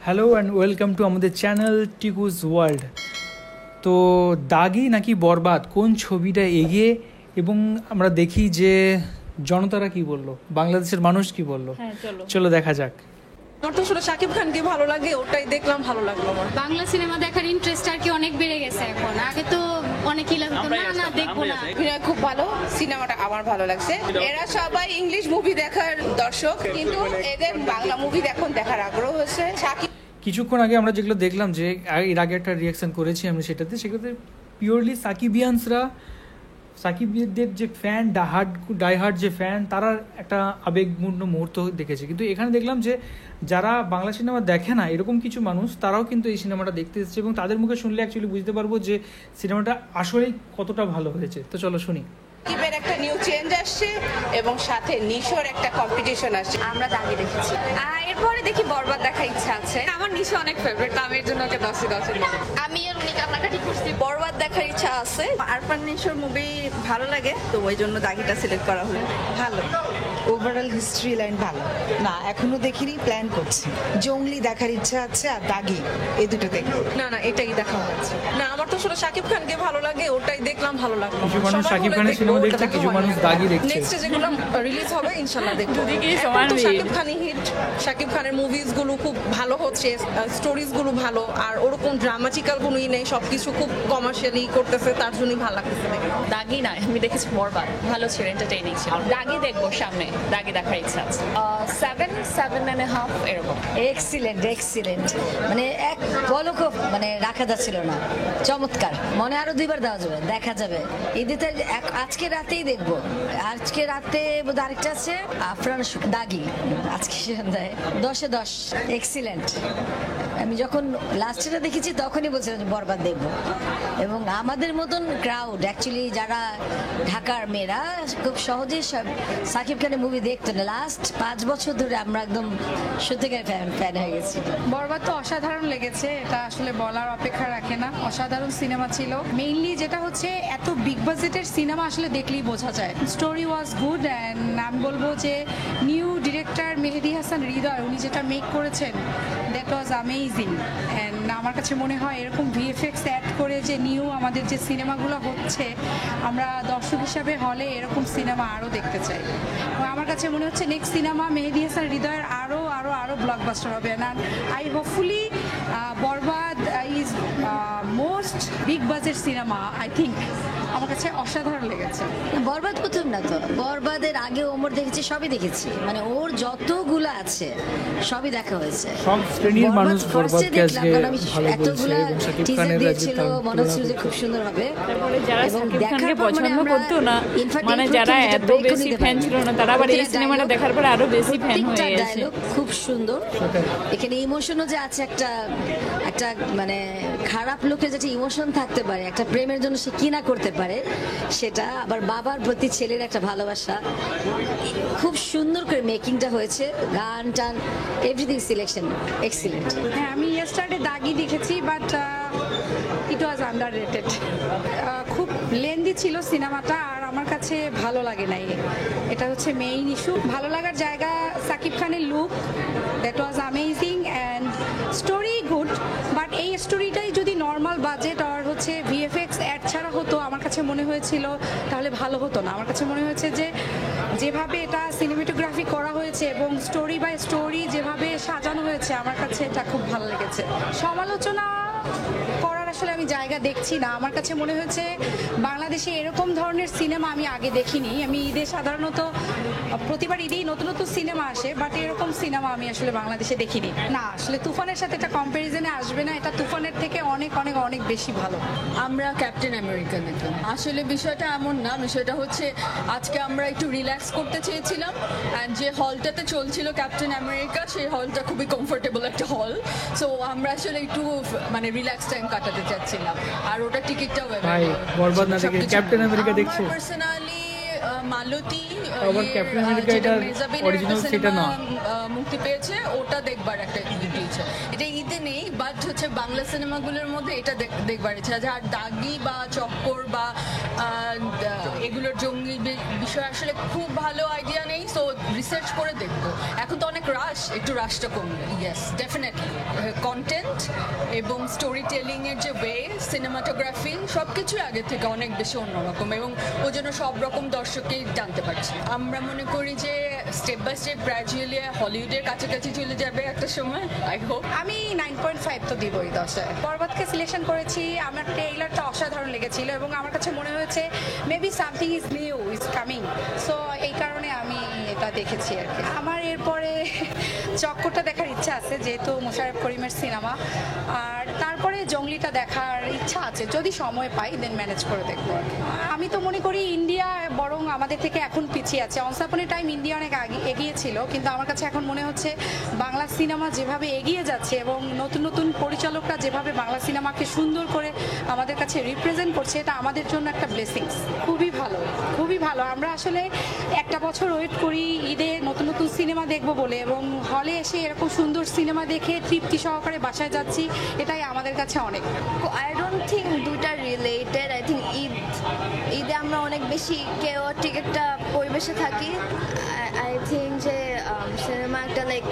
Hello and welcome to আমাদের channel টিকুস world. তো দাগি নাকি বরবাদ, কোন ছবিটা এগিয়ে, এবং আমরা দেখি যে জনতারা কি বললো, বাংলাদেশের মানুষ কি বললো। চলো দেখা যাক। আমার তো আসলে শাকিব খানকে ভালো লাগে, ওটাই দেখলাম, ভালো লাগলো। আমার বাংলা সিনেমা দেখার ইন্টারেস্ট আর কি অনেক বেড়ে গেছে এখন। আগে তো অনেকই লাগতো না দেখবো না। খুব ভালো সিনেমাটা, আমার ভালো লাগছে। এরা সবাই ইংলিশ মুভি দেখার দর্শক, কিন্তু এদের বাংলা মুভি এখন দেখার আগ্রহ হচ্ছে। শাকিব কিছুক্ষণ আগে আমরা যেগুলো দেখলাম, যে এর আগে একটা রিয়াকশন করেছি আমি সেটাতে পিওরলি সাকিবিয়ানসরা, সাকিবদের যে ফ্যান, ডাইহার্ড যে ফ্যান, তারা একটা আবেগপূর্ণ মুহূর্ত দেখেছে। কিন্তু এখানে দেখলাম যে যারা বাংলা সিনেমা দেখে না, এরকম কিছু মানুষ, তারাও কিন্তু এই সিনেমাটা দেখতে এসেছে, এবং তাদের মুখে শুনলে অ্যাকচুয়ালি বুঝতে পারবো যে সিনেমাটা আসলেই কতটা ভালো হয়েছে। তো চলো শুনি। সাকিবের একটা নিউ চেঞ্জ আসছে এবং সাথে নিশোর একটা কম্পিটিশন আসছে। আমরা দাগি দেখেছি, এরপরে দেখি বরবাদ দেখার ইচ্ছা আছে। আমার নিশো অনেক ফেভারিট, আমি এর জন্য ওকে 10-10 আমি আর উনি কান্নাকাটি করছি। বরবাদ দেখার ইচ্ছা আছে। আরফান নিশোর মুভি ভালো লাগে, তো ওই জন্য দাগিটা সিলেক্ট করা হলো। ভালো, ওভারঅল হিস্ট্রি লাইন ভালো না, এখনো দেখিনি, প্ল্যান করছি। জঙ্গলি দেখার ইচ্ছা আছে আর দাগি, এই দুটো দেখবো। না এটাই দেখা হচ্ছে। না আমার তো আসলে শাকিব খানকে ভালো লাগে, ওটাই দেখলাম, ভালো লাগলো। কিছু মানুষ শাকিব খানের সিনেমা দেখছে, কিছু মানুষ দাগি দেখছে। নেক্সট যেগুলো রিলিজ হবে ইনশাআল্লাহ দেখবো। তো শাকিব খানই হিট, শাকিব খানের মুভিজ গুলো খুব ভালো হচ্ছে, স্টোরিজ গুলো ভালো, আর ওরকম ড্রামাটিক্যাল কোনোই নেই, সবকিছু খুব কমার্শিয়ালি করতেছে, তার জন্যই ভালো লাগতেছে দেখে। দাগি না, আমি দেখেছি বরবাদ, ভালো ছিল, এন্টারটেইনিং ছিল। দাগি দেখবো সামনে, দাগি দেখার ইচ্ছা আছে। 7.5 এরকম। এক্সিলেন্ট, মানে এক পলকও মানে রাখা যাচ্ছিল না। চমৎকার, মনে আরো 2বার দেওয়া যাবে, দেখা যাবে। ঈদেতে আজকে রাতেই দেখবো। আজকে রাতে বোধ আরেকটা আছে আফরান দাগি, আজকে সন্ধ্যায় 10-10। এক্সিলেন্ট। আমি যখন লাস্টেটা দেখেছি তখনই বলছিলাম যে বরবাদ দেখবো। এবং আমাদের মতন ক্রাউড, অ্যাকচুয়ালি যারা ঢাকার মেয়েরা খুব সহজেই সাকিব খানের মুভি দেখতো না। লাস্ট 5 বছর ধরে আমরা একদম সত্যিকার ফ্যান হয়ে গেছি। বরবাদ তো অসাধারণ লেগেছে, এটা আসলে বলার অপেক্ষা রাখে না। অসাধারণ সিনেমা ছিল। মেইনলি যেটা হচ্ছে, এত বিগ বাজেটের সিনেমা আসলে দেখলেই বোঝা যায়। স্টোরি ওয়াজ গুড, অ্যান্ড আমি বলবো যে নিউ ডিরেক্টর মেহেদী হাসান হৃদয়, উনি যেটা মেক করেছেন, দ্যাট ওয়াজ অ্যামেজিং। অ্যান্ড আমার কাছে মনে হয় এরকম ভিএফএক্স অ্যাড করে যে নিউ আমাদের যে সিনেমাগুলো হচ্ছে, আমরা দর্শক হিসাবে হলে এরকম সিনেমা আরও দেখতে চাই। আমার কাছে মনে হচ্ছে নেক্সট সিনেমা মেহেদী হাসান হৃদয়ের আরও ব্লকবাস্টার হবে। And I hopefully Borbaad is most big budget cinema, I think. আমার কাছে অসাধারণ লেগেছে। বরবাদ প্রথম না তো, বরবাদের আগে ওমর দেখেছি, সবই দেখেছি, মানে ওর যতগুলো আছে সবই দেখা হয়েছে। সব শ্রেণীর মানুষ বরবাদকে আজকে ভালো বলছে, এবং শাকিব খানের ছিল, মনে হচ্ছিল যে খুব সুন্দর হবে। তারপরে যারা শাকিব খানকে পছন্দ করতো না, মানে যারা এত বেশি ফ্যান ছিল না, তারা আবার এই সিনেমাটা দেখার পরে আরো বেশি ফ্যান হয়ে গেছে। খুব সুন্দর। এখানে ইমোশনও যে আছে, একটা মানে খারাপ লোকের যেটা ইমোশন থাকতে পারে, একটা প্রেমের জন্য সে কি না করতে পারে, সেটা আবার বাবার প্রতি ছেলের একটা ভালোবাসা, খুব সুন্দর করে মেকিংটা হয়েছে। গান টান এভরিথিং, সিলেকশন এক্সিলেন্ট। হ্যাঁ, আমি ইয়েস্টারডে দাগি দেখেছি, বাট ইট ওয়াজ আন্ডাররেটেড। খুব লেন্দি ছিল সিনেমাটা, আর আমার কাছে ভালো লাগে নাই। এটা হচ্ছে মেইন ইস্যু। ভালো লাগার জায়গা সাকিব খানের look, that was amazing, and story good. But এই স্টোরিটাই যদি নর্মাল বাজেট আর হচ্ছে ভিএফএক্স অ্যাড ছাড়া হতো, আমার কাছে মনে হয়েছিল তাহলে ভালো হতো না। আমার কাছে মনে হয়েছে যে যেভাবে এটা সিনেমাটোগ্রাফি করা হয়েছে এবং স্টোরি বাই স্টোরি যেভাবে সাজানো হয়েছে, আমার কাছে এটা খুব ভালো লেগেছে। সমালোচনা করার আসলে আমি জায়গা দেখছি না। আমার কাছে মনে হয়েছে বাংলাদেশে এরকম ধরনের সিনেমা আমি আগে দেখিনি। আমি ঈদে সাধারণত প্রতিবার ঈদেই নতুন নতুন সিনেমা আসে, বাট এরকম সিনেমা আমি আসলে বাংলাদেশে দেখিনি। না, আসলে তুফানের সাথে এটা কম্প্যারিজনে আসবে না। এটা তুফানের থেকে অনেক অনেক অনেক বেশি ভালো। আমরা ক্যাপ্টেন আমেরিকা দেখলাম। আসলে বিষয়টা এমন না, বিষয়টা হচ্ছে আজকে আমরা একটু রিল্যাক্স করতে চেয়েছিলাম, অ্যান্ড যে হলটাতে চলছিল ক্যাপ্টেন আমেরিকা, সেই হলটা খুবই কমফোর্টেবল একটা হল। সো আমরা আসলে একটু মানে রিল্যাক্স টাইম কাটাতে চাচ্ছিলাম, আর ওটা টিকিটটাও বরবাদ না দেখে ক্যাপ্টেন আমেরিকা দেখছে। পার্সোনালি মালতী আবার ক্যাপ্টেন আমেরিকা এটা অরিজিনাল সেটা না, মুক্তি পেয়েছে, ওটা দেখবার একটা ইচ্ছে। এটা ঈদে নেই, বাট হচ্ছে বাংলা সিনেমাগুলোর মধ্যে এটা দেখবার ইচ্ছা আছে। আর দাগি বা চক্কর বা এগুলোর জঙ্গি বিষয় আসলে খুব ভালো আইডিয়া নেই, সো রিসার্চ করে দেখবো। এখন তো অনেক রাশ, একটু রাশটা কমবে। ইয়েস, ডেফিনেটলি কন্টেন্ট এবং স্টোরি টেলিং এর যে ওয়ে, সিনেমাটোগ্রাফি সব কিছুই আগে থেকে অনেক বেশি অন্যরকম, এবং ওই জন্য সব রকম দর্শককেই জানতে পারছি। আমরা মনে করি যে স্টেপ বাই স্টেপ গ্র্যাজুয়ালি হলিউডের কাছাকাছি চলে যাবে একটা সময়, আই হোপ। আমি 9.5 তো দিবই 10-এ। পর্বতকে সিলেকশন করেছি, আমার ট্রেইলারটা অসাধারণ লেগেছিল এবং আমার কাছে মনে হয়েছে maybe something is new is coming, so এই কারণে আমি এটা দেখেছি আর কি। আমার এরপরে চক্করটা দেখার ইচ্ছা আছে, যেহেতু মোশাররফ করিমের সিনেমা, আর তারপরে জঙ্গলিটা দেখার ইচ্ছা আছে, যদি সময় পাই দেন ম্যানেজ করে দেখবো। আমি তো মনে করি ইন্ডিয়া বরং আমাদের থেকে এখন পিছিয়ে আছে। অনস আপন এ টাইম ইন্ডিয়া অনেক এগিয়ে ছিল, কিন্তু আমার কাছে এখন মনে হচ্ছে বাংলা সিনেমা যেভাবে এগিয়ে যাচ্ছে এবং নতুন নতুন পরিচালকরা যেভাবে বাংলা সিনেমাকে সুন্দর করে আমাদের কাছে রিপ্রেজেন্ট করছে, এটা আমাদের জন্য একটা ব্লেসিংস। খুবই ভালো, খুবই ভালো। আমরা আসলে একটা বছর ওয়েট করি ঈদে নতুন নতুন সিনেমা দেখবো বলে, এবং হলে এসে এরকম সুন্দর সিনেমা দেখে তৃপ্তি সহকারে বাসায় যাচ্ছি, এটাই আমাদের কাছে অনেক। আই ডোন্ট থিঙ্ক দুইটা রিলেটেড। আই থিঙ্ক ঈদে আমরা অনেক বেশি কেওয়াটিক একটা পরিবেশে থাকি। আই থিঙ্ক যে সিনেমা একটা লাইক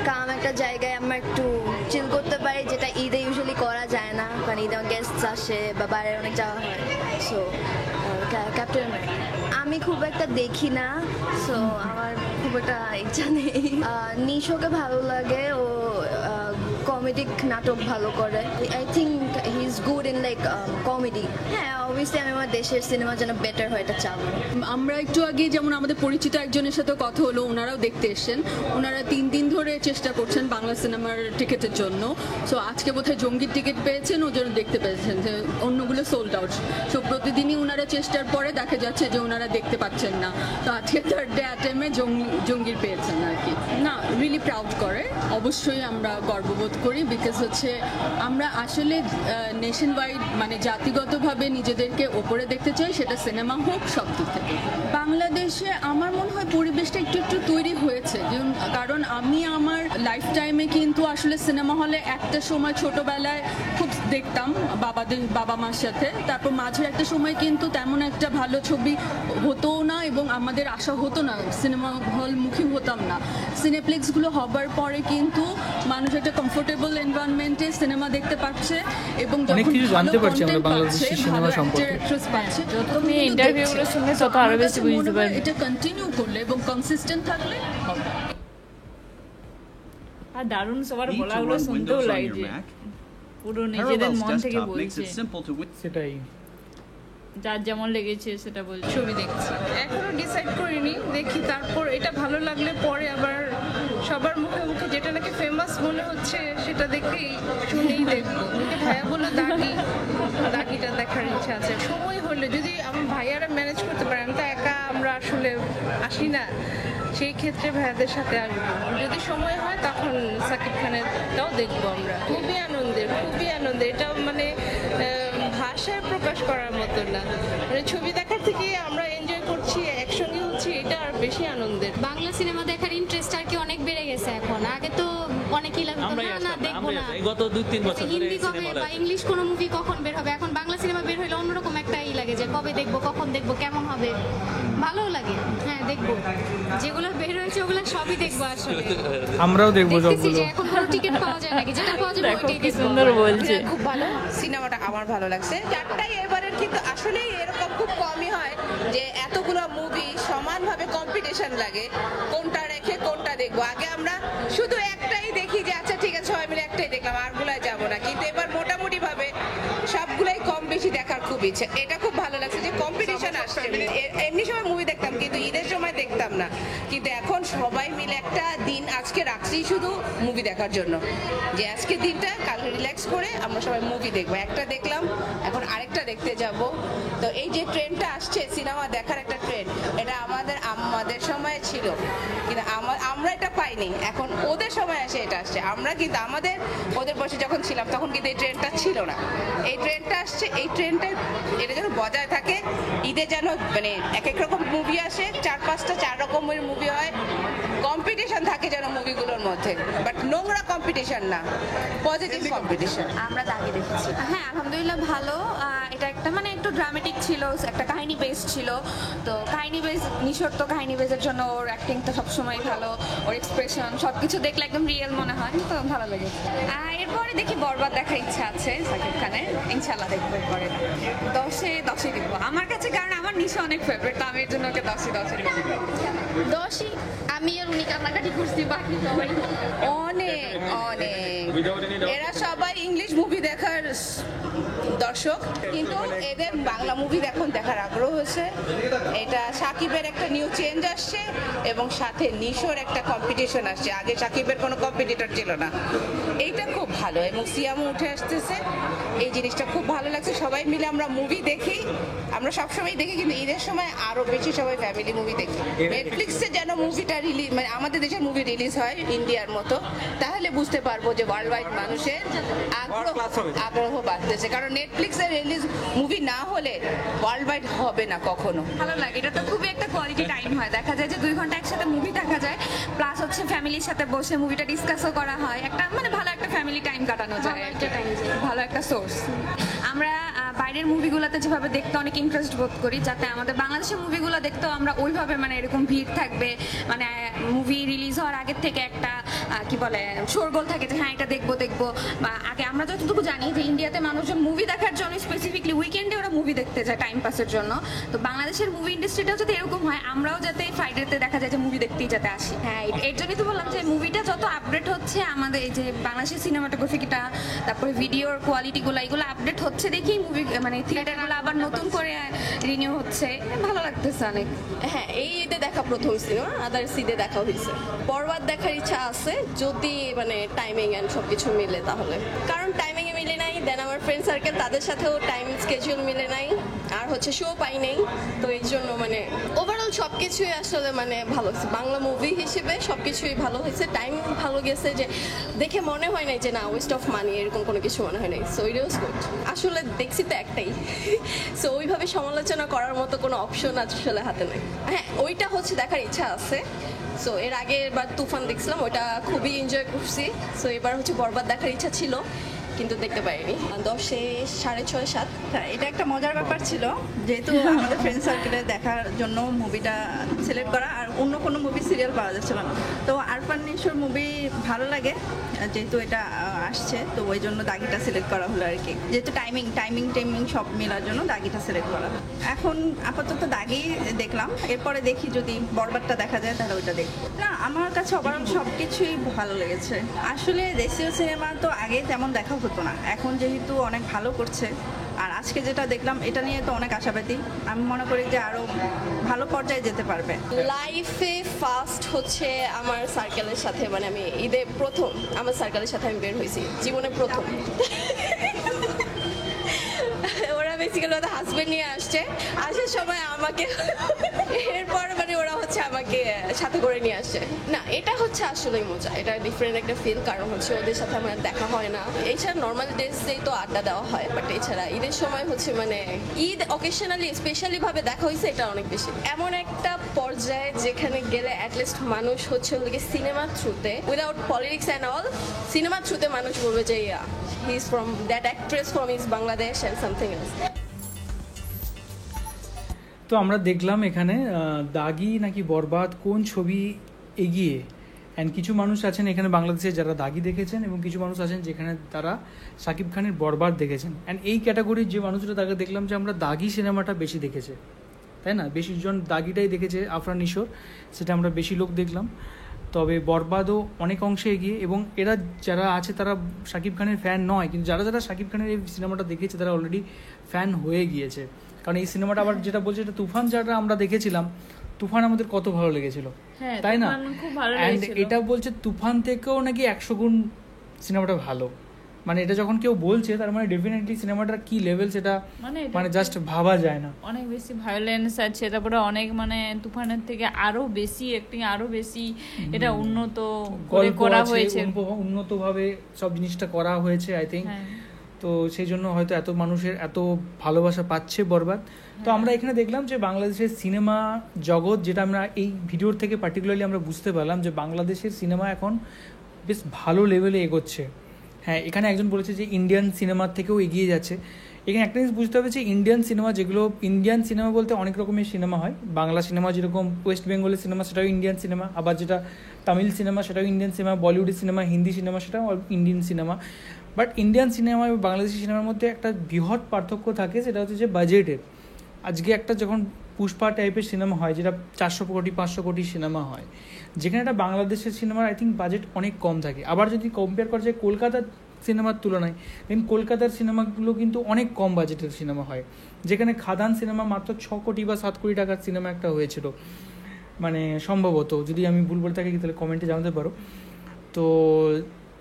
কাম একটা জায়গায় আমরা একটু চিল করতে পারি, যেটা ঈদে ইউজুয়ালি করা যায় না, কারণ ঈদে গেস্ট আসে বা বাইরে অনেক যাওয়া হয়। সো ক্যাপ্টেন আমেরিকা আমি খুব একটা দেখি না, সো আমার খুব একটা ইচ্ছা নেই। নিশোকে ভালো লাগে, ও কমেডিক নাটক ভালো করে। I think he is good in like comedy. হ্যাঁ, অবভিয়াসলি আমি আমার দেশের সিনেমা যেন বেটার হয় এটা চাবো। আমরা একটু আগে যেমন আমাদের পরিচিত একজনের সাথে কথা হলো, ওনারাও দেখতে এসছেন। ওনারা 3 দিন ধরে চেষ্টা করছেন বাংলা সিনেমার টিকিটের জন্য। সো আজকে বোধহয় জঙ্গির টিকিট পেয়েছেন, ওর জন্য দেখতে পেয়েছেন, যে অন্যগুলো সোল্ড আউট। সো প্রতিদিনই ওনারা চেষ্টার পরে দেখা যাচ্ছে যে ওনারা দেখতে পাচ্ছেন না। তো আজকে 3rd ডে অ্যাটেমে জঙ্গির পেয়েছেন আর কি। না, রিয়েলি প্রাউড করে, অবশ্যই আমরা গর্ববোধ করি, বিকজ হচ্ছে আমরা আসলে নেশন ওয়াইড মানে জাতিগতভাবে নিজেদেরকে ওপরে দেখতে চাই, সেটা সিনেমা হোক, সব দিক থেকে। বাংলাদেশে আমার মনে হয় পরিবেশটা একটু একটু তৈরি হয়েছে, কারণ আমি আমার লাইফ টাইমে কিন্তু আসলে সিনেমা হলে একটা সময় ছোটবেলায় খুব দেখতাম বাবা মার সাথে, তারপর মাঝের একটা সময় কিন্তু তেমন একটা ভালো ছবি হতো না এবং আমাদের আশা হতো না, সিনেমা হল মুখী হতাম না। সিনেপ্লেক্সগুলো হবার পরে কিন্তু মানুষ একটা কমফোর্টেবল এনভায়রনমেন্টে সিনেমা দেখতে পাচ্ছে এবং অনেক কিছু জানতে পারছি আমরা বাংলাদেশি সিনেমা সম্পর্কে। তুমি ইন্টারভিউগুলো শুনলে তত আরো বেশি বুঝতে পারবে। এটা কন্টিনিউ করলে এবং কনসিস্টেন্ট থাকলে হবে। আর দারুণ সবার বলাগুলো শুনতেও লাগছে, পুরো নিজেদের মন থেকে বলছে, সেটাই যার যেমন লেগেছে সেটা বলছে। ছবি দেখছি, এখনো ডিসাইড করিনি, দেখি তারপর এটা ভালো লাগলে পরে আবার সবার মুখে মুখে যেটা নাকি ফেমাস মনে হচ্ছে সেটা দেখেই শুনেই দেখবো। ভাইয়া বললো দাগিটা দেখার ইচ্ছা আছে, সময় হলে যদি আমার ভাইয়ারা ম্যানেজ করতে পারে, আমি তো একা আমরা আসলে আসি না, সেই ক্ষেত্রে ভাইয়াদের সাথে আসবো। যদি সময় হয় তখন সাকিব খানেরটাও দেখবো আমরা। খুবই আনন্দের, এটা মানে ভাষায় প্রকাশ করার মতো না, মানে ছবি দেখার থেকে আমরা এনজয় করছি, একসঙ্গে হচ্ছি, এটা আর বেশি আনন্দের। বাংলা সিনেমা দেখার ইন্টারেস্ট আর কি অনেক বেড়ে গেছে এখন। আগে তো অনেকই লাগতো না দেখবো না, গত 2-3 বছর ধরে হিন্দি কবে বা ইংলিশ কোনো মুভি কখন বের হবে। এখন বাংলা সিনেমা বের হলে অন্যরকম একটা লাগে যে কবে দেখবো, কখন দেখবো, কেমন হবে, ভালো লাগে। হ্যাঁ দেখবো, যেগুলো বের হয়েছে ওগুলো সবই দেখবো, আসলে আমরাও দেখবো সবগুলো। এখন কোনো টিকিট পাওয়া যায় নাকি, যেটা পাওয়া যাবে ওইটাই দেখবো। সুন্দর বলছে, খুব ভালো সিনেমাটা, আমার ভালো লাগছে। চারটাই এবারের কিন্তু আসলেই এরকম খুব কমই হয় যে এতগুলো মুভি সমানভাবে কম্পিটিশন লাগে, কোনটা রেখে কোনটা দেখবো। আগে আমরা শুধু একটাই দেখি যে আচ্ছা ঠিক আছে সবাই মিলে একটাই দেখলাম, আরগুলায় যাবো না, কিন্তু এবার মোটামুটি ভাবে সবগুলাই কম বেশি দেখার খুব ইচ্ছে। এটা খুব ভালো লাগছে যে কম্পিটিশন আসছে। এমনি সময় মুভি দেখতাম কিন্তু ঈদের সময় দেখতাম না, কিন্তু এখন সবাই মিলে একটা দিন আজকে রাখছি শুধু মুভি দেখার জন্য, যে আজকে দিনটা কালকে রিল্যাক্স করে আমরা সবাই মুভি দেখবো। একটা দেখলাম, এখন আরেকটা দেখতে যাব। তো এই যে ট্রেন্ডটা আসছে সিনেমা দেখার একটা ট্রেন্ড, এটা আমাদের সময়ে ছিল কিন্তু আমরা এটা পাইনি, এখন ওদের সময় এসে এটা আসছে। আমরা কিন্তু ওদের বয়সে যখন ছিলাম তখন কিন্তু এই ট্রেন্ডটা ছিল না, এই ট্রেন্ডটা আসছে। এই ট্রেন্ডটা এটা যেন বজায় থাকে, ঈদে যেন মানে এক এক রকম মুভি আসে, 4-5টা 4 রকমের মুভি হয়, কম্পিটিশন থাকে যেন মুভিগুলোর মধ্যে, বাট নোংরা কম্পিটিশন না, পজিটিভ কম্পিটিশন। আমরা দাগি দেখেছি, হ্যাঁ আলহামদুলিল্লাহ ভালো। এটা একটা মানে একটু ড্রামাটিক ছিল, একটা কাহিনী বেসড ছিল, তো কাহিনী বেস নিশোর তো কাহিনী বেসের জন্য ওর অ্যাক্টিংটা সবসময় ভালো, ওর এক্সপ্রেশন সব কিছু দেখলে একদম রিয়েল মনে হয়, তো ভালো লাগে। এরপরে দেখি বরবাদ দেখার ইচ্ছা আছে শাকিব খানের, ইনশাল্লাহ দেখবো এরপরে। 10-10 দেখবো আমার কাছে, কারণ আমার নিশা অনেক ফেভারিট, তো আমি এর জন্য ওকে 10-10 দেখবো। 10ই আমি আর উনি কান্নাকাটি করছি, বাকি সবাই অনেক এরা সবাই ইংলিশ মুভি দেখার দর্শক, কিন্তু এদের বাংলা মুভি এখন দেখার আগ্রহ হয়েছে। এটা সাকিবের একটা নিউ চেঞ্জ আসছে এবং সাথে নিশোর একটা কম্পিটিশন আসছে, আগে সাকিবের কোনো কম্পিটিটর ছিল না। এইটা খুব ভালো এবং সিয়ামও উঠে আসতেছে, এই জিনিসটা খুব ভালো লাগছে। সবাই মিলে আমরা মুভি দেখি, আমরা সবসময় দেখি, কিন্তু ঈদের সময় আরো বেশি সবাই ফ্যামিলি মুভি দেখি। নেটফ্লিক্সে যেন মুভিটা রিলিজ, মানে আমাদের দেশের মুভি রিলিজ হয় ইন্ডিয়ার মতো, তাহলে বুঝতে পারবো যে ওয়ার্ল্ড ওয়াইড মানুষের আগ্রহ বাড়তেছে, কারণ নেটফ্লিক্সে রিলিজ মুভি না হলে ওয়ার্ল্ড ওয়াইড হবে না কখনো। ভালো লাগে, এটা তো খুবই একটা কোয়ালিটি টাইম হয়, দেখা যায় যে 2 ঘন্টা একসাথে মুভি দেখা যায়, প্লাস হচ্ছে ফ্যামিলির সাথে বসে মুভিটা ডিসকাসও করা হয়, একটা মানে ভালো একটা ফ্যামিলি টাইম কাটানো যায়, ভালো একটা সোর্স। আমরা বাইরের মুভিগুলোতে যেভাবে দেখতে অনেক ইন্টারেস্ট বোধ করি, যাতে আমাদের বাংলাদেশের মুভিগুলো দেখতেও আমরা ওইভাবে মানে এরকম ভিড় থাকবে, মানে মুভি রিলিজ হওয়ার আগের থেকে একটা কি বলে শোরগোল থাকে যে হ্যাঁ এটা দেখবো, বা আগে আমরা যতটুকু জানি যে ইন্ডিয়াতে মানুষজন মুভি দেখার জন্য স্পেসিফিকলি উইকেন্ডে ওরা মুভি দেখতে যায় টাইম পাসের জন্য, তো বাংলাদেশের মুভি ইন্ডাস্ট্রিটাও যাতে এরকম হয়, আমরাও যাতে ফ্রাইডেতে দেখা যায় যে মুভি দেখতেই যাতে আসি। হ্যাঁ এর জন্যই তো বললাম যে মুভিটা যত আপডেট হচ্ছে, আমাদের এই যে বাংলাদেশের সিনেমাটোগ্রাফিটা, তারপরে ভিডিওর কোয়ালিটিগুলো, এগুলো আপডেট হচ্ছে দেখি মুভি মানে থিয়েটারগুলো আবার নতুন করে রিনিউ হচ্ছে, ভালো লাগতেছে অনেক। হ্যাঁ এই ঈদে দেখা প্রথম সিনেমা, আদার্স ঈদে দেখা হয়েছে। বরবাদ দেখার ইচ্ছা আছে যদি মানে টাইমিং অ্যান্ড সবকিছু মিলে, তাহলে কারণ টাইমিংয়ে মিলে নাই, দেন আমার ফ্রেন্ড সার্কেল তাদের সাথেও টাইম স্কেজুয়াল মিলে নাই, আর হচ্ছে শো পাই নেই, তো এই জন্য মানে ওভারঅল সবকিছুই আসলে মানে ভালো হয়েছে, বাংলা মুভি হিসেবে সবকিছুই ভালো হয়েছে। টাইম ভালো গেছে, যে দেখে মনে হয় নাই যে না ওয়েস্ট অফ মানি এরকম কোনো কিছু মনে হয় নাই, সো ইট ওয়াজ গুড। আসলে দেখছি তো একটাই, সো ওইভাবে সমালোচনা করার মতো কোনো অপশন আসলে হাতে নেই। হ্যাঁ ওইটা হচ্ছে দেখার ইচ্ছা আছে, সো এর আগে এবার তুফান দেখছিলাম, ওইটা খুবই এনজয় করছি, সো এবার হচ্ছে বরবাদ দেখার ইচ্ছা ছিল কিন্তু দেখতে পারিনি। 10-এ 6.5-7। এটা একটা মজার ব্যাপার ছিল, যেহেতু আমাদের ফ্রেন্ড সার্কেলে দেখার জন্য মুভিটা সিলেক্ট করা, আর অন্য কোনো মুভি সিরিয়াল পাওয়া যাচ্ছিল না, তো আরফান নিশোর মুভি ভালো লাগে যেহেতু এটা আসছে, তো ওই জন্য দাগিটা সিলেক্ট করা হলো আর কি, যেহেতু টাইমিং সব মেলার জন্য দাগিটা সিলেক্ট করা। এখন আপাতত দাগি দেখলাম, এরপরে দেখি যদি বরবাদটা দেখা যায় তাহলে ওইটা দেখি। না আমার কাছে ওভারঅল সব কিছুই ভালো লেগেছে। আসলে দেশীয় সিনেমা তো আগে তেমন দেখা হতো না, এখন যেহেতু অনেক ভালো করছে, আর আজকে যেটা দেখলাম এটা নিয়ে তো অনেক আশাবাদী, আমি মনে করি যে আরো ভালো পর্যায়ে যেতে পারবে। লাইফে ফার্স্ট হচ্ছে আমার সার্কেলের সাথে, মানে আমি ঈদে প্রথম আমার সার্কেলের সাথে আমি বের হয়েছি, জীবনে প্রথম। ওরা বেসিক্যালি ওদের হাজবেন্ড নিয়ে আসছে, আসার সময় আমাকে, এরপর মানে ওরা হচ্ছে আমাকে সাথে করে নিয়ে আসছে। না এটা হচ্ছে আসলেই মজা, এটা ডিফারেন্ট একটা ফিল, কারণ হচ্ছে ওদের সাথে আমার দেখা হয় না। এছাড়া নর্মাল ডেজেই তো আড্ডা দেওয়া হয়, বাট এছাড়া ঈদের সময় হচ্ছে মানে ঈদ অকেশনালি স্পেশালি ভাবে দেখা হয়েছে, এটা অনেক বেশি। এমন একটা পর্যায়ে যেখানে গেলে অ্যাটলিস্ট মানুষ হচ্ছে সিনেমার থ্রুতে, উইদাউট পলিটিক্স অ্যান্ড অল, সিনেমার থ্রুতে মানুষ বলবে যে yeah he is from that actress from is Bangladesh and something else. তো আমরা দেখলাম এখানে দাগি নাকি বরবাদ কোন ছবি এগিয়ে, অ্যান্ড কিছু মানুষ আছেন এখানে বাংলাদেশে যারা দাগি দেখেছেন, এবং কিছু মানুষ আছেন যেখানে তারা শাকিব খানের বরবাদ দেখেছেন। অ্যান্ড এই ক্যাটাগরির যে মানুষরা তাকে দেখলাম যে আমরা দাগি সিনেমাটা বেশি দেখেছে, তাই না? বেশি জন দাগিটাই দেখেছে, আফরান নিশোর, সেটা আমরা বেশি লোক দেখলাম। তবে বরবাদও অনেক অংশে এগিয়ে, এবং এরা যারা আছে তারা শাকিব খানের ফ্যান নয়, কিন্তু যারা যারা শাকিব খানের এই সিনেমাটা দেখেছে তারা অলরেডি ফ্যান হয়ে গিয়েছে। কারণ এই সিনেমাটা আবার যেটা বলছে এটা তুফান, যারা আমরা দেখেছিলাম, তুফান আমাদের কত ভালো লেগেছিল, তাই না? অ্যান্ড এটা বলছে তুফান থেকেও নাকি 100 গুণ সিনেমাটা ভালো, মানে এটা যখন কেউ বলছে তার মানে ডেফিনেটলি সিনেমাটার কি লেভেল সেটা মানে জাস্ট ভাবা যায় না। অনেক বেশি ভায়োলেন্স আছে, তারপরে অনেক মানে তুফানের থেকে আরো বেশি অ্যাক্টিং, আরো বেশি এটা উন্নত করে করা হয়েছে, উন্নতভাবে সব জিনিসটা করা হয়েছে। আই থিঙ্ক তো সেই জন্য হয়তো এত মানুষের এত ভালোবাসা পাচ্ছে বরবাদ। তো আমরা এখানে দেখলাম যে বাংলাদেশের সিনেমা জগৎ, যেটা আমরা এই ভিডিওর থেকে পার্টিকুলারলি আমরা বুঝতে পারলাম যে বাংলাদেশের সিনেমা এখন বেশ ভালো লেভেলে এগোচ্ছে। হ্যাঁ, এখানে একজন বলেছে যে ইন্ডিয়ান সিনেমার থেকেও এগিয়ে যাচ্ছে। এখানে একটা জিনিস বুঝতে হবে যে ইন্ডিয়ান সিনেমা বলতে অনেক রকমের সিনেমা হয়। বাংলা সিনেমা যেরকম ওয়েস্ট বেঙ্গলের সিনেমা, সেটাও ইন্ডিয়ান সিনেমা, আবার যেটা তামিল সিনেমা সেটাও ইন্ডিয়ান সিনেমা, বলিউডের সিনেমা, হিন্দি সিনেমা সেটাও Indian cinema. But Indian cinema এবং বাংলাদেশি সিনেমার মধ্যে একটা বৃহৎ পার্থক্য থাকে, সেটা হচ্ছে যে বাজেটের। আজকে একটা যখন পুষ্পা টাইপের সিনেমা হয়, যেটা 400 কোটি 500 কোটি সিনেমা হয়, যেখানে একটা বাংলাদেশের সিনেমার আই থিঙ্ক বাজেট অনেক কম থাকে। আবার যদি কম্পেয়ার করা যায় কলকাতার সিনেমার তুলনায়, দেন কলকাতার সিনেমাগুলো কিন্তু অনেক কম বাজেটের সিনেমা হয়। যেখানে খাদান সিনেমা মাত্র 6 কোটি বা 7 কোটি টাকার সিনেমা একটা হয়েছিল, মানে সম্ভবত, যদি আমি ভুল বলে থাকি তাহলে কমেন্টে জানাতে পারো। তো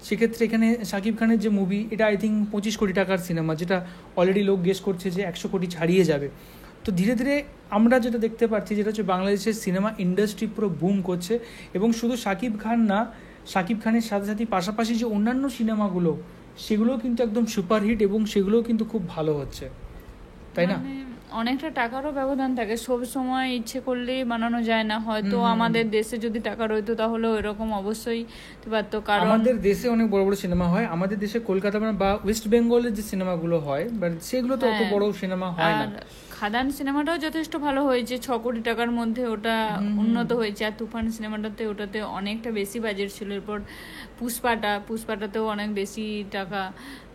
সেক্ষেত্রে এখানে শাকিব খানের যে মুভি, এটা আই থিঙ্ক 25 কোটি টাকার সিনেমা, যেটা অলরেডি লোক গেস করছে যে 100 কোটি ছাড়িয়ে যাবে। তো ধীরে ধীরে আমরা যেটা দেখতে পাচ্ছি, যেটা হচ্ছে বাংলাদেশের সিনেমা ইন্ডাস্ট্রি পুরো বুম করছে। এবং শুধু শাকিব খান না, শাকিব খানের সাথে সাথে পাশাপাশি যে অন্যান্য সিনেমাগুলো, সেগুলোও কিন্তু একদম সুপারহিট এবং সেগুলোও কিন্তু খুব ভালো হচ্ছে, তাই না? অনেকটা টাকারও ব্যবধান থাকে, সব সময় ইচ্ছে করলেই বানানো যায় না। হয়তো আমাদের দেশে যদি টাকা রইতো তাহলে ওইরকম অবশ্যই পারতো, কারণ আমাদের দেশে অনেক বড় বড় সিনেমা হয়। আমাদের দেশে কলকাতা বা ওয়েস্ট বেঙ্গলের যে সিনেমাগুলো হয়, বাট সেগুলো তো অত বড় সিনেমা হয় না। খাদান সিনেমাটাও যথেষ্ট ভালো হয়েছে, 6 কোটি টাকার মধ্যে ওটা উন্নত হয়েছে। আর তুফান সিনেমাটাতে ওটাতে অনেকটা বেশি বাজেট ছিল। এরপর পুষ্পাটাতেও অনেক বেশি টাকা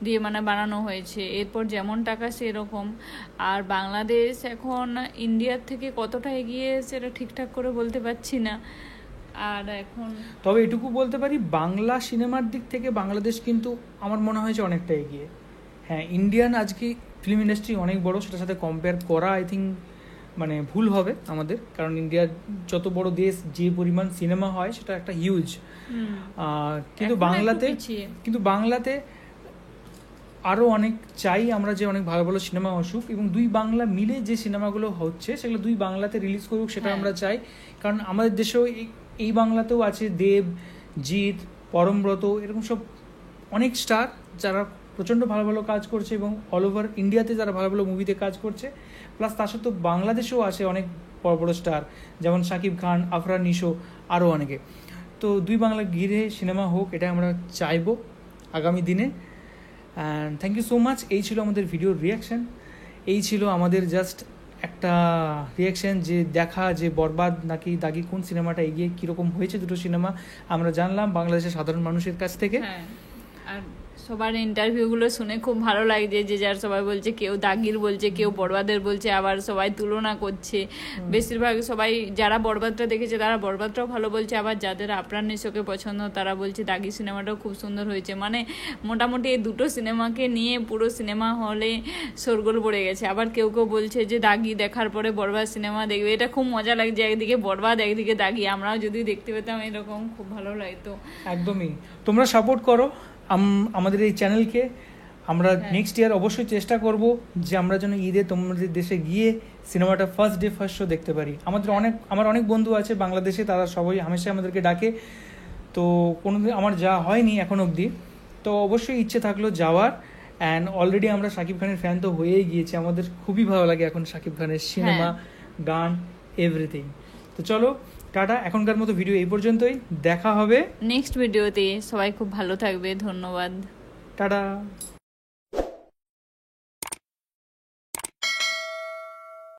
দিয়ে মানে বানানো হয়েছে। এরপর যেমন টাকা সেরকম। আর বাংলাদেশ এখন ইন্ডিয়ার থেকে কতটা এগিয়ে সেটা ঠিকঠাক করে বলতে পারছি না। আর এখন তবে এটুকু বলতে পারি, বাংলা সিনেমার দিক থেকে বাংলাদেশ কিন্তু আমার মনে হয়েছে অনেকটা এগিয়ে। হ্যাঁ, ইন্ডিয়ান আজকে ফিল্ম ইন্ডাস্ট্রি অনেক বড়, সেটার সাথে কম্পেয়ার করা আই থিঙ্ক মানে ভুল হবে আমাদের, কারণ ইন্ডিয়ার যত বড় দেশ, যে পরিমাণ সিনেমা হয় সেটা একটা হিউজ। কিন্তু বাংলাতে আরও অনেক চাই আমরা যে অনেক ভালো ভালো সিনেমা আসুক, এবং দুই বাংলা মিলে যে সিনেমাগুলো হচ্ছে সেগুলো দুই বাংলাতে রিলিজ করুক, সেটা আমরা চাই। কারণ আমাদের দেশেও এই বাংলাতেও আছে দেব, জিৎ, পরমব্রত, এরকম সব অনেক স্টার যারা প্রচণ্ড ভালো ভালো কাজ করছে, এবং অল ওভার ইন্ডিয়াতে যারা ভালো ভালো মুভিতে কাজ করছে। প্লাস তার সাথে বাংলাদেশেও আছে অনেক বড় বড় স্টার, যেমন শাকিব খান, আফরান নিশো, আরও অনেকে। তো দুই বাংলা ঘিরে সিনেমা হোক, এটা আমরা চাইবো আগামী দিনে। And thank you so much. এই ছিল আমাদের ভিডিওর রিয়াকশান, এই ছিল আমাদের জাস্ট একটা রিয়াকশান, যে দেখা যে বরবাদ নাকি দাগি কোন সিনেমাটা এগিয়ে কীরকম হয়েছে দুটো সিনেমা আমরা জানলাম বাংলাদেশের সাধারণ মানুষের কাছ থেকে। আর সবার ইন্টারভিউগুলো শুনে খুব ভালো লাগছে, যে যার সবাই বলছে, কেউ দাগির বলছে, কেউ বরবাদের বলছে, আবার সবাই তুলনা করছে। বেশিরভাগ সবাই যারা বরবাদটা দেখেছে তারা বরবাদটাও ভালো বলছে, আবার যাদের আফরান নিশোকে পছন্দ তারা বলছে দাগি সিনেমাটাও খুব সুন্দর হয়েছে। মানে মোটামুটি এই দুটো সিনেমাকে নিয়ে পুরো সিনেমা হলে শোরগোল পড়ে গেছে। আবার কেউ কেউ বলছে যে দাগি দেখার পরে বরবাদ সিনেমা দেখবে। এটা খুব মজা লাগছে, একদিকে বরবাদ একদিকে দাগি, আমরাও যদি দেখতে পেতাম এরকম খুব ভালো লাগতো। একদমই, তোমরা সাপোর্ট করো আমাদের এই চ্যানেলকে। আমরা নেক্সট ইয়ার অবশ্যই চেষ্টা করব যে আমরা যেন ঈদে তোমাদের দেশে গিয়ে সিনেমাটা ফার্স্ট শো দেখতে পারি। আমার অনেক বন্ধু আছে বাংলাদেশে, তারা সবাই হামেশা আমাদেরকে ডাকে, তো কোনোদিন আমার যাওয়া হয়নি এখন অবধি, তো অবশ্যই ইচ্ছে থাকলো যাওয়ার। অ্যান্ড অলরেডি আমরা শাকিব খানের ফ্যান তো হয়েই গিয়েছি, আমাদের খুবই ভালো লাগে এখন শাকিব খানের সিনেমা, গান, এভরিথিং। তো চলো টাটা, এখনকার মতো ভিডিও এই পর্যন্তই, দেখা হবে নেক্সট ভিডিওতে। সবাই খুব ভালো থাকবে, ধন্যবাদ, টাটা।